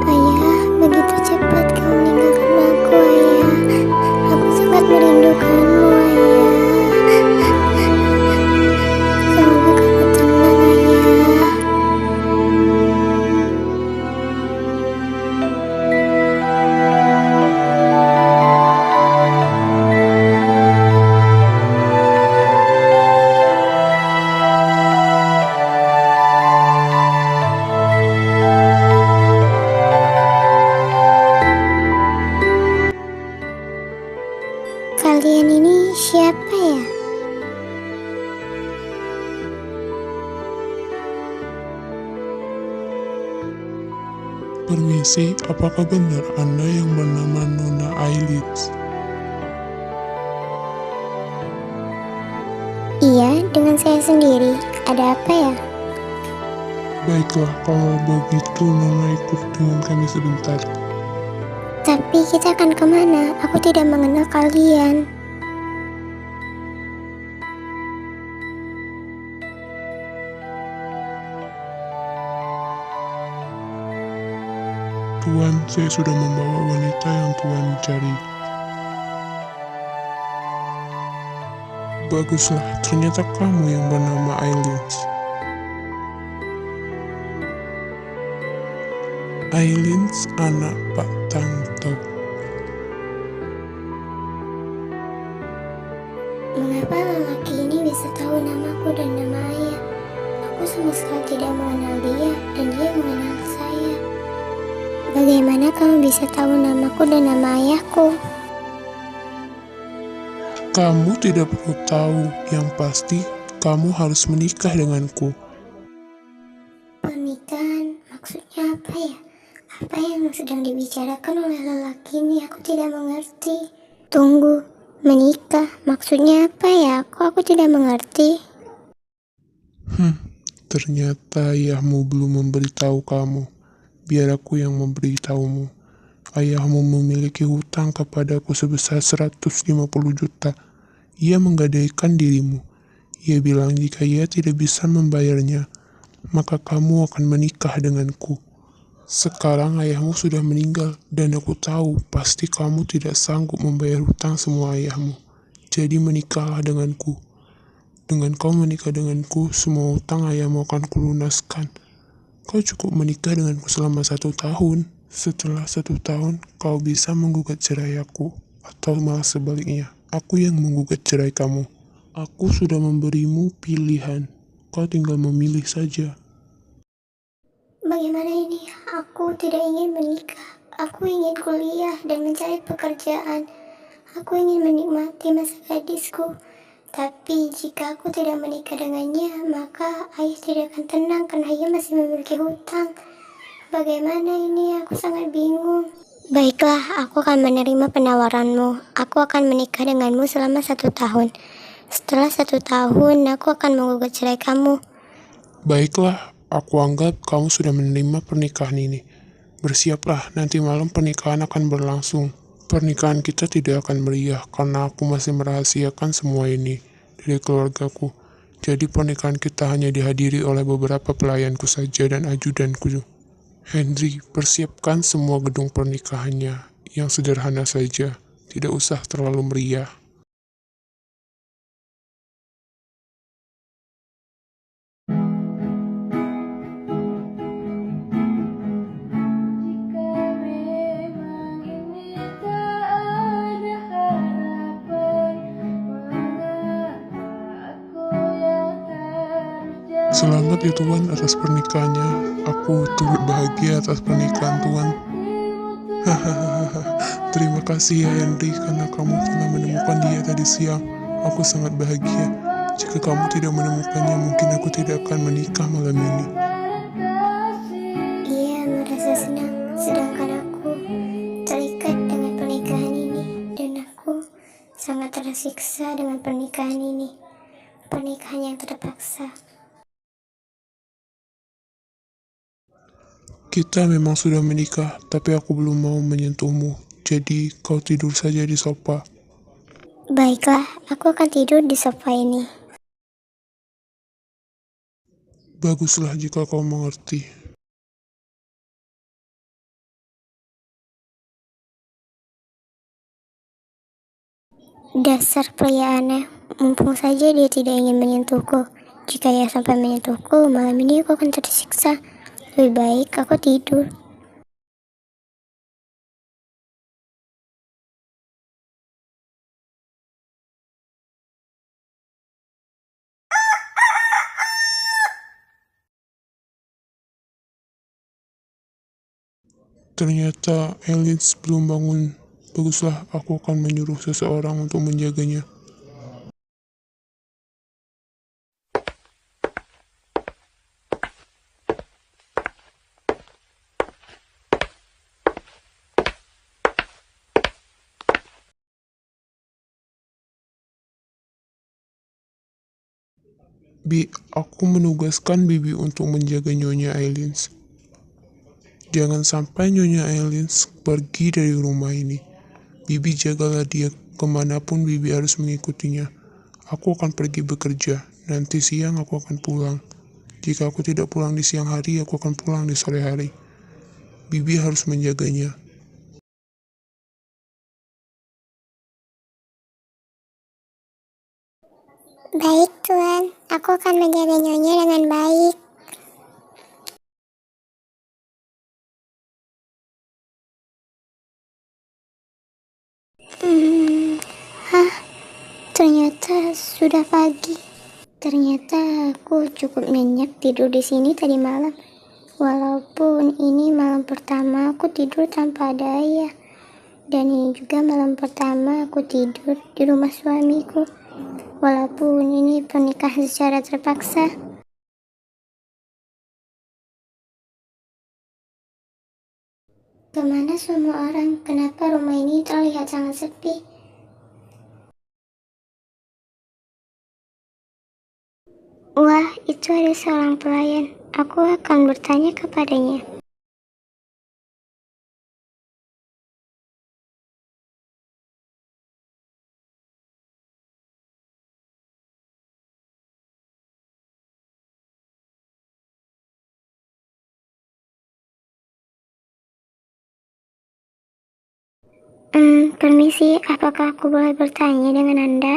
Ayah, begitu cepat kau meninggalkan aku, Ayah. Aku sangat merindukanmu, Ayah. Semoga kamu tenang, Ayah. Kalian ini siapa ya? Permisi, apakah benar Anda yang bernama Nona Ailits? Iya, dengan saya sendiri. Ada apa ya? Baiklah, kalau begitu Nona ikut dengan kami sebentar. Tapi kita akan kemana? Aku tidak mengenal kalian. Tuan, saya sudah membawa wanita yang Tuan cari. Baguslah, ternyata kamu yang bernama Ailits. Ailits, anak Pak Tangto. Mengapa lelaki ini bisa tahu namaku dan nama ayah? Aku sama sekali tidak mengenal dia dan dia mengenal saya. Bagaimana kamu bisa tahu namaku dan nama ayahku? Kamu tidak perlu tahu, yang pasti kamu harus menikah denganku. Pernikahan maksudnya apa ya? Apa yang sedang dibicarakan oleh lelaki ini? Aku tidak mengerti. Tunggu, menikah maksudnya apa ya? Aku tidak mengerti. Ternyata ayahmu belum memberitahu kamu. Biar aku yang memberitahumu. Ayahmu memiliki hutang kepadaku sebesar 150 juta. Ia menggadaikan dirimu. Ia bilang jika ia tidak bisa membayarnya, maka kamu akan menikah denganku. Sekarang ayahmu sudah meninggal dan aku tahu pasti kamu tidak sanggup membayar hutang semua ayahmu. Jadi menikahlah denganku. Dengan kau menikah denganku, semua hutang ayahmu akan kulunaskan. Kau cukup menikah denganku selama 1 tahun. Setelah 1 tahun, kau bisa menggugat cerai aku. Atau malah sebaliknya, aku yang menggugat cerai kamu. Aku sudah memberimu pilihan. Kau tinggal memilih saja. Bagaimana ini? Aku tidak ingin menikah. Aku ingin kuliah dan mencari pekerjaan. Aku ingin menikmati masa gadisku. Tapi jika aku tidak menikah dengannya, maka ayah tidak akan tenang karena ia masih memiliki hutang. Bagaimana ini? Aku sangat bingung. Baiklah, aku akan menerima penawaranmu. Aku akan menikah denganmu selama 1 tahun. Setelah 1 tahun, aku akan menggugat cerai kamu. Baiklah, aku anggap kamu sudah menerima pernikahan ini. Bersiaplah, nanti malam pernikahan akan berlangsung. Pernikahan kita tidak akan meriah karena aku masih merahasiakan semua ini dari keluargaku. Jadi pernikahan kita hanya dihadiri oleh beberapa pelayanku saja dan ajudanku. Henry, persiapkan semua gedung pernikahannya yang sederhana saja, tidak usah terlalu meriah. Selamat ya Tuhan atas pernikahannya. Aku turut bahagia atas pernikahan Tuhan. Terima kasih ya Henry karena kamu telah menemukan dia tadi siang. Aku sangat bahagia. Jika kamu tidak menemukannya, mungkin aku tidak akan menikah malam ini. Ia merasa senang, sedangkan aku terikat dengan pernikahan ini, dan aku sangat tersiksa dengan pernikahan ini. Pernikahan yang terpaksa. Kita memang sudah menikah, tapi aku belum mau menyentuhmu. Jadi kau tidur saja di sofa. Baiklah, aku akan tidur di sofa ini. Baguslah jika kau mengerti. Dasar pria aneh, mumpung saja dia tidak ingin menyentuhku. Jika ia sampai menyentuhku, malam ini aku akan tersiksa. Lebih baik aku tidur. Ternyata Elins belum bangun. Baguslah, aku akan menyuruh seseorang untuk menjaganya. Bi, aku menugaskan Bibi untuk menjaga Nyonya Ailins. Jangan sampai Nyonya Ailins pergi dari rumah ini. Bibi jagalah dia kemanapun Bibi harus mengikutinya. Aku akan pergi bekerja. Nanti siang aku akan pulang. Jika aku tidak pulang di siang hari, aku akan pulang di sore hari. Bibi harus menjaganya. Baik, Tuan. Aku akan menjaga Nyonya dengan baik. Ternyata sudah pagi. Ternyata aku cukup nyenyak tidur di sini tadi malam. Walaupun ini malam pertama aku tidur tanpa ada ayah. Dan ini juga malam pertama aku tidur di rumah suamiku. Walaupun ini pernikahan secara terpaksa. Kemana semua orang? Kenapa rumah ini terlihat sangat sepi? Wah, itu ada seorang pelayan. Aku akan bertanya kepadanya. Permisi, apakah aku boleh bertanya dengan Anda?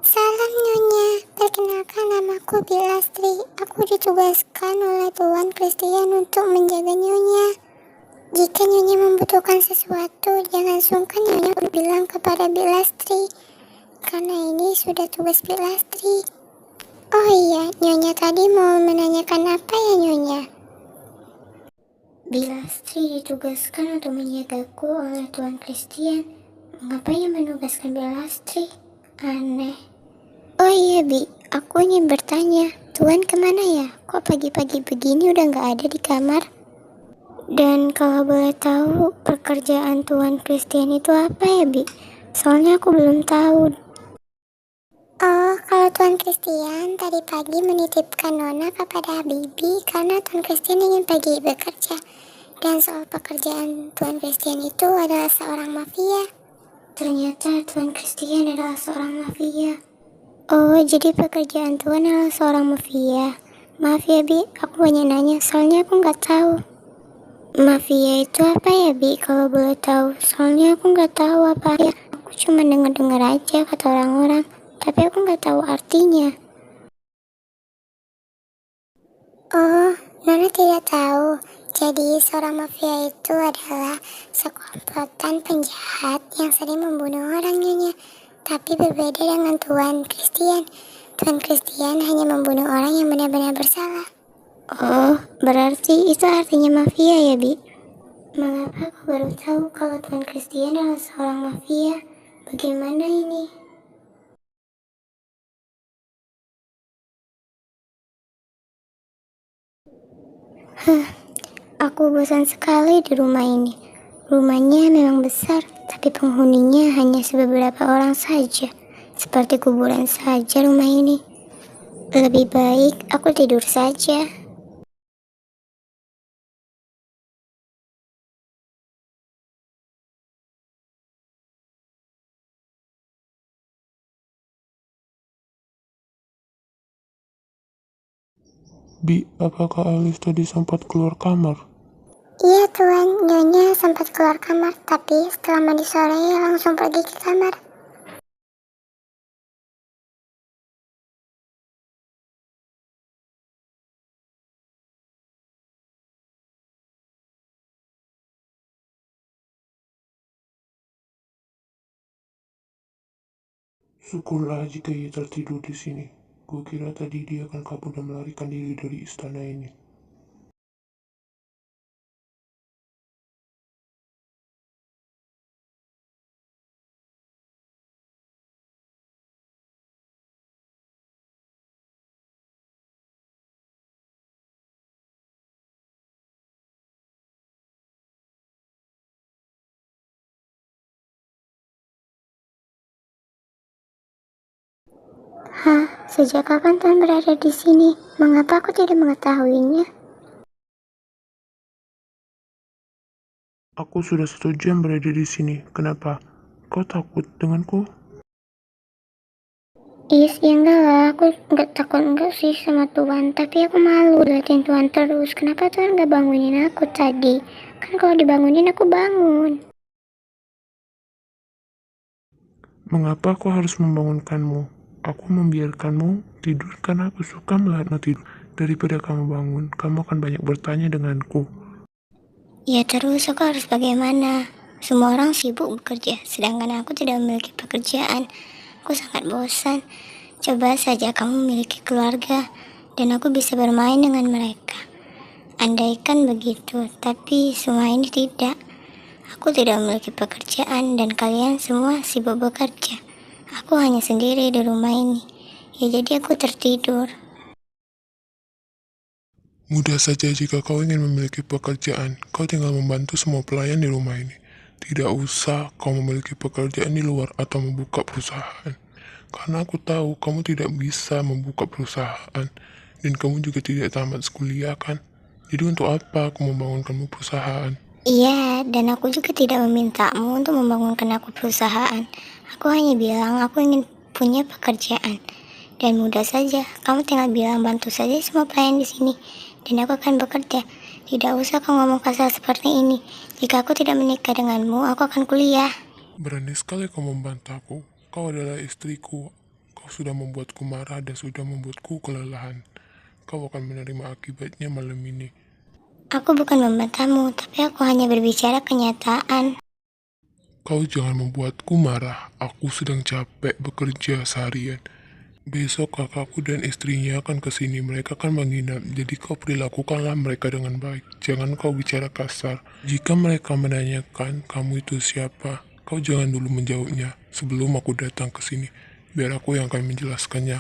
Salam Nyonya, perkenalkan namaku Bilastri. Aku ditugaskan oleh Tuan Christian untuk menjaga Nyonya. Jika Nyonya membutuhkan sesuatu, jangan sungkan Nyonya untuk bilang kepada Bilastri. Karena ini sudah tugas Bilastri. Oh iya, Nyonya tadi mau menanyakan apa ya Nyonya? Bilastri ditugaskan untuk menjagaku oleh Tuan Christian. Mengapa ia menugaskan Bilastri? Aneh. Oh iya Bi, aku ingin bertanya, Tuan kemana ya? Kok pagi-pagi begini udah gak ada di kamar? Dan kalau boleh tahu, pekerjaan Tuan Christian itu apa ya Bi? Soalnya aku belum tahu. Oh, kalau Tuan Christian tadi pagi menitipkan Nona kepada Bibi karena Tuan Christian ingin pergi bekerja. Dan soal pekerjaan Tuan Christian itu adalah seorang mafia. Ternyata Tuan Christian adalah seorang mafia. Oh, jadi pekerjaan Tuan adalah seorang mafia. Maaf ya Bi, aku hanya nanya soalnya aku nggak tahu. Mafia itu apa ya Bi, kalau boleh tahu? Soalnya aku nggak tahu apa ya. Aku cuma dengar-dengar aja kata orang-orang, tapi aku nggak tahu artinya. Oh, Nona tidak tahu. Jadi seorang mafia itu adalah sekomplotan penjahat yang sering membunuh orang Nyonya. Tapi berbeda dengan Tuan Christian. Tuan Christian hanya membunuh orang yang benar-benar bersalah. Oh, berarti itu artinya mafia ya, Bi? Mengapa aku baru tahu kalau Tuan Christian adalah seorang mafia? Bagaimana ini? Aku bosan sekali di rumah ini. Rumahnya memang besar, tapi penghuninya hanya beberapa orang saja. Seperti kuburan saja rumah ini. Lebih baik aku tidur saja. Bi, apakah Alice tadi sempat keluar kamar? Iya tuan, Nyonya sempat keluar kamar, tapi setelah mandi sore langsung pergi ke kamar. Syukurlah jika ia tertidur di sini. Kukira tadi dia akan kabur dan melarikan diri dari istana ini. Hah, sejak kapan tuan berada di sini? Mengapa aku tidak mengetahuinya? Aku sudah 1 jam berada di sini. Kenapa? Kau takut denganku? Ya enggak lah, aku enggak takut enggak sih sama tuan, tapi aku malu liatin tuan terus. Kenapa tuan enggak bangunin aku tadi? Kan kalau dibangunin aku bangun. Mengapa kau harus membangunkanmu? Aku membiarkanmu tidur karena aku suka melihatmu tidur. Daripada kamu bangun, kamu akan banyak bertanya denganku. Ya terus aku harus bagaimana? Semua orang sibuk bekerja, sedangkan aku tidak memiliki pekerjaan. Aku sangat bosan. Coba saja kamu memiliki keluarga, dan aku bisa bermain dengan mereka. Andaikan begitu, tapi semua ini tidak. Aku tidak memiliki pekerjaan dan kalian semua sibuk bekerja. Aku hanya sendiri di rumah ini. Ya jadi aku tertidur. Mudah saja jika kau ingin memiliki pekerjaan, kau tinggal membantu semua pelayan di rumah ini. Tidak usah kau memiliki pekerjaan di luar atau membuka perusahaan. Karena aku tahu kamu tidak bisa membuka perusahaan, dan kamu juga tidak tamat kuliah kan? Jadi untuk apa aku membangunkanmu perusahaan? Iya, dan aku juga tidak memintamu untuk membangunkan aku perusahaan. Aku hanya bilang aku ingin punya pekerjaan. Dan mudah saja, kamu tinggal bilang bantu saja semua pelayan di sini. Dan aku akan bekerja. Tidak usah kamu ngomong kasar seperti ini. Jika aku tidak menikah denganmu, aku akan kuliah. Berani sekali kau membantahku. Kau adalah istriku. Kau sudah membuatku marah dan sudah membuatku kelelahan. Kau akan menerima akibatnya malam ini. Aku bukan membantahmu, tapi aku hanya berbicara kenyataan. Kau jangan membuatku marah. Aku sedang capek bekerja seharian. Besok kakakku dan istrinya akan ke sini. Mereka akan menginap. Jadi kau perilakukanlah mereka dengan baik. Jangan kau bicara kasar. Jika mereka menanyakan kamu itu siapa, kau jangan dulu menjawabnya sebelum aku datang ke sini. Biar aku yang akan menjelaskannya.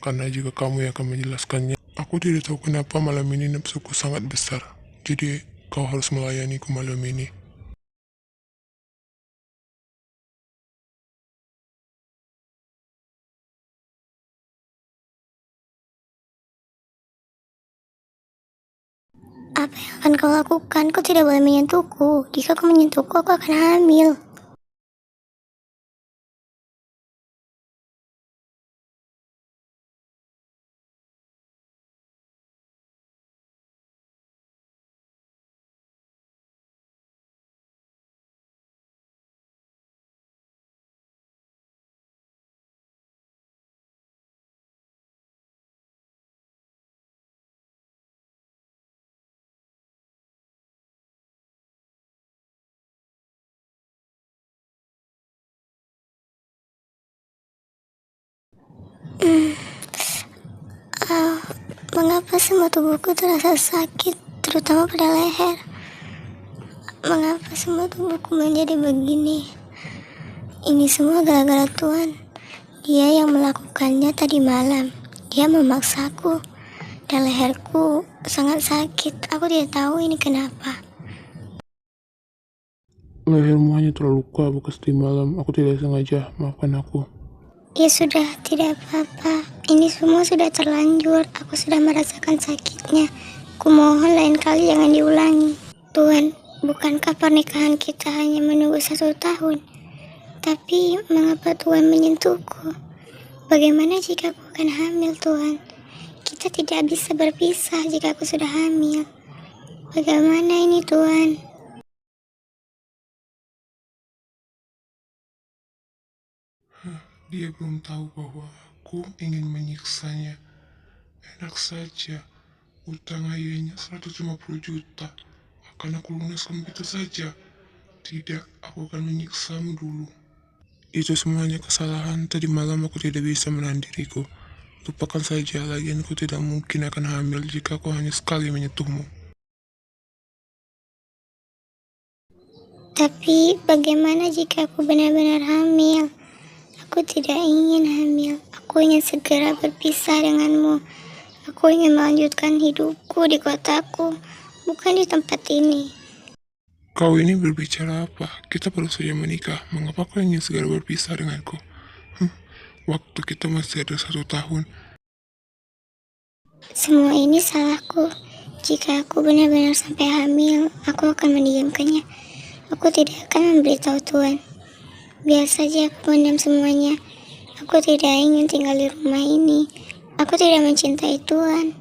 Karena jika kamu yang akan menjelaskannya, aku tidak tahu kenapa malam ini nafsuku sangat besar. Jadi kau harus melayaniku malam ini. Apa yang akan kau lakukan? Kau tidak boleh menyentuhku. Jika kau menyentuhku, aku akan hamil. Mengapa semua tubuhku terasa sakit, terutama pada leher? Mengapa semua tubuhku menjadi begini? Ini semua gara-gara Tuhan. Dia yang melakukannya tadi malam. Dia memaksaku. Dan leherku sangat sakit. Aku tidak tahu ini kenapa. Lehermu hanya terluka bekas di malam. Aku tidak sengaja, maafkan aku. Ya sudah, tidak apa-apa. Ini semua sudah terlanjur. Aku sudah merasakan sakitnya. Kumohon lain kali jangan diulangi. Tuhan, bukankah pernikahan kita hanya menunggu 1 tahun? Tapi mengapa Tuhan menyentuhku? Bagaimana jika aku akan hamil, Tuhan? Kita tidak bisa berpisah jika aku sudah hamil. Bagaimana ini, Tuhan? Dia belum tahu bahwa aku ingin menyiksanya. Enak saja. Utang ayahnya 150 juta. Akan aku lunaskan begitu saja. Tidak, aku akan menyiksamu dulu. Itu semuanya kesalahan. Tadi malam aku tidak bisa menahan diriku. Lupakan saja, lagian aku tidak mungkin akan hamil jika aku hanya sekali menyentuhmu. Tapi bagaimana jika aku benar-benar hamil? Aku tidak ingin hamil. Aku ingin segera berpisah denganmu. Aku ingin melanjutkan hidupku di kotaku, bukan di tempat ini. Kau ini berbicara apa? Kita baru saja menikah. Mengapa kau ingin segera berpisah denganku? Waktu kita masih ada 1 tahun. Semua ini salahku. Jika aku benar-benar sampai hamil, aku akan mendiamkannya. Aku tidak akan memberitahu Tuhan. Biar saja aku pendam semuanya. Aku tidak ingin tinggal di rumah ini. Aku tidak mencintai Tuhan.